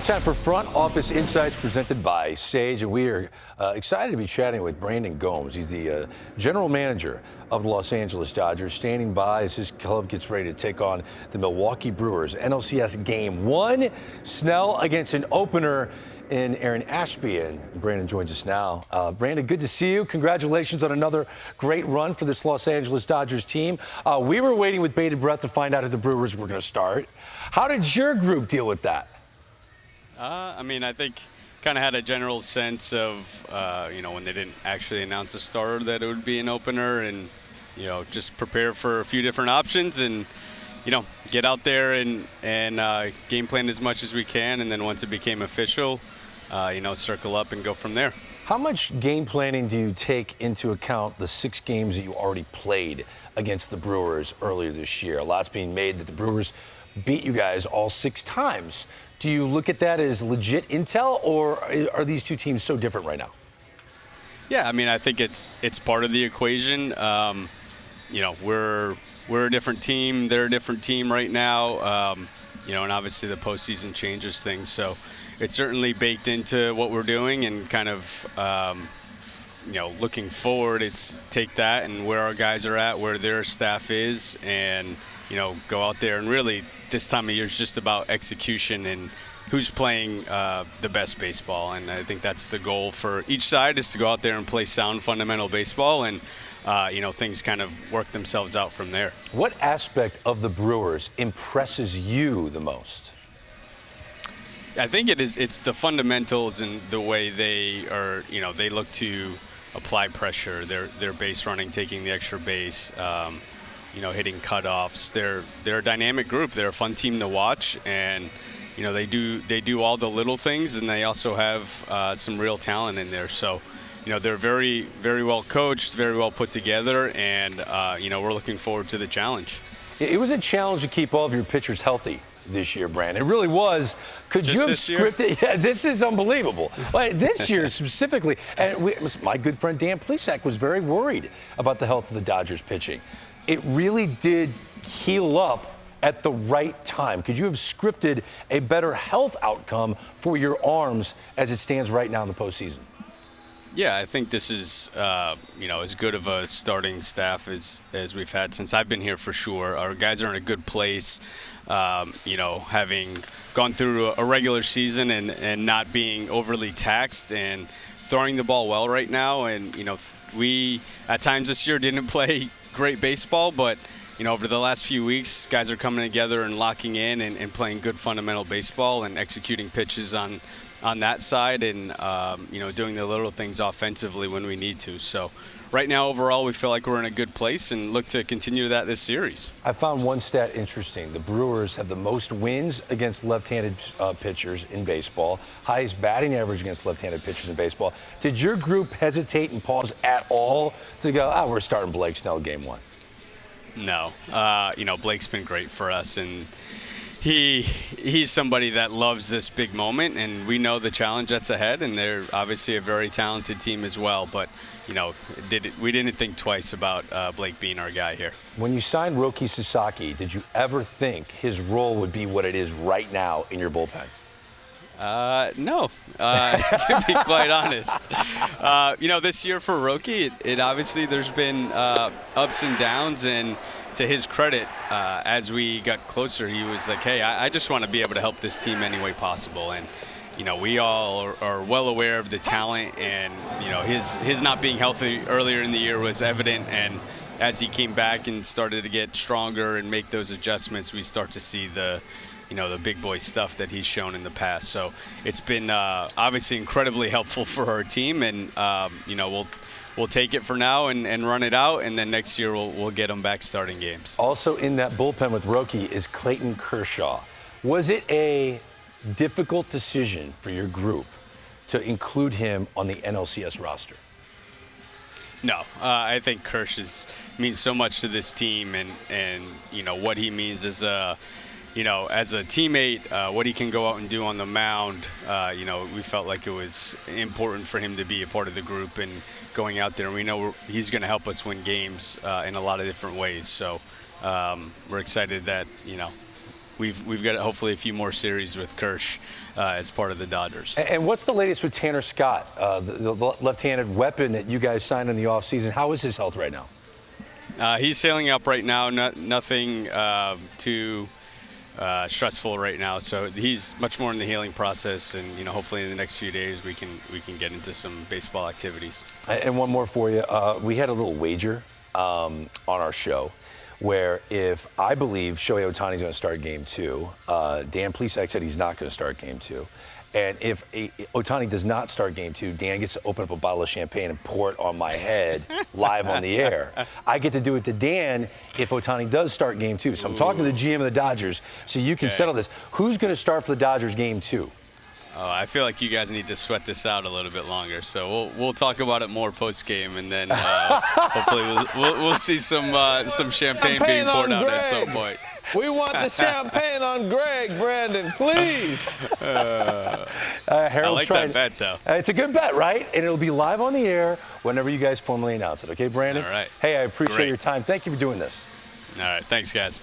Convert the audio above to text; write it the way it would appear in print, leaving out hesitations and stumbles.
It's time for Front Office Insights presented by Sage, and we are excited to be chatting with Brandon Gomes. He's the general manager of the Los Angeles Dodgers, standing by as his club gets ready to take on the Milwaukee Brewers. NLCS Game 1, Snell against an opener in Aaron Ashby, and Brandon joins us now. Brandon, good to see you. Congratulations on another great run for this Los Angeles Dodgers team. We were waiting with bated breath to find out if the Brewers were going to start. How did your group deal with that? I think kind of had a general sense of, when they didn't actually announce a starter that it would be an opener, and, just prepare for a few different options and, get out there and game plan as much as we can. And then once it became official, circle up and go from there. How much game planning do you take into account the 6 games that you already played against the Brewers earlier this year? A lot's being made that the Brewers beat you guys all 6 times. Do you look at that as legit intel, or are these two teams so different right now? Yeah, I think it's part of the equation. We're a different team. They're a different team right now. And obviously the postseason changes things. So it's certainly baked into what we're doing, and kind of, looking forward, it's take that and where our guys are at, where their staff is, and, go out there. And really this time of year is just about execution and who's playing the best baseball. And I think that's the goal for each side, is to go out there and play sound fundamental baseball, and things kind of work themselves out from there. What aspect of the Brewers impresses you the most? I think it's the fundamentals and the way they are, they look to apply pressure, their base running, taking the extra base, hitting cutoffs. They're a dynamic group. They're a fun team to watch, and they do all the little things, and they also have some real talent in there. So, they're very, very well coached, very well put together, and we're looking forward to the challenge. It was a challenge to keep all of your pitchers healthy this year, Brandon. It really was. Could you have scripted? Yeah, this is unbelievable. Like, this year specifically, and my good friend Dan Plesac was very worried about the health of the Dodgers pitching. It really did heal up at the right time. Could you have scripted a better health outcome for your arms as it stands right now in the postseason? Yeah, I think this is, as good of a starting staff as we've had since I've been here, for sure. Our guys are in a good place, having gone through a regular season and not being overly taxed and throwing the ball well right now. And, we at times this year didn't play great baseball, but over the last few weeks, guys are coming together and locking in and playing good fundamental baseball and executing pitches on that side, and doing the little things offensively when we need to. So right now, overall, we feel like we're in a good place and look to continue that this series. I found one stat interesting. The Brewers have the most wins against left-handed pitchers in baseball, highest batting average against left-handed pitchers in baseball. Did your group hesitate and pause at all to go, we're starting Blake Snell Game 1? No. Blake's been great for us, and he's somebody that loves this big moment, and we know the challenge that's ahead, and they're obviously a very talented team as well. But, we didn't think twice about Blake being our guy here. When you signed Roki Sasaki, did you ever think his role would be what it is right now in your bullpen? No, to be quite honest. This year for Roki, it obviously there's been ups and downs, and to his credit, as we got closer, he was like, hey, I just want to be able to help this team any way possible. And, we all are well aware of the talent, and, his not being healthy earlier in the year was evident. And as he came back and started to get stronger and make those adjustments, we start to see the big boy stuff that he's shown in the past. So it's been obviously incredibly helpful for our team, and, we'll take it for now and run it out, and then next year we'll get him back starting games. Also in that bullpen with Roki is Clayton Kershaw. Was it a difficult decision for your group to include him on the NLCS roster? No, I think Kersh means so much to this team, and what he means as a teammate, what he can go out and do on the mound. We felt like it was important for him to be a part of the group and going out there. And we know he's going to help us win games in a lot of different ways. So we're excited that, we've got hopefully a few more series with Kersh as part of the Dodgers. And what's the latest with Tanner Scott, the left-handed weapon that you guys signed in the offseason? How is his health right now? He's sailing up right now. Nothing too stressful right now. So he's much more in the healing process, and hopefully in the next few days we can get into some baseball activities. And one more for you. We had a little wager on our show, where if I believe Shohei Ohtani's going to start Game 2, Dan Plesac said he's not going to start Game 2. And if Ohtani does not start Game 2, Dan gets to open up a bottle of champagne and pour it on my head live on the air. I get to do it to Dan if Ohtani does start Game 2. So I'm talking to the GM of the Dodgers, so you can settle this. Who's going to start for the Dodgers Game 2? Oh, I feel like you guys need to sweat this out a little bit longer. So we'll talk about it more post game, and then hopefully we'll see some champagne being poured out at some point. We want the champagne on Greg, Brandon, please. I like that bet, though. It's a good bet, right? And it'll be live on the air whenever you guys formally announce it. Okay, Brandon? All right. Hey, I appreciate your time. Thank you for doing this. All right. Thanks, guys.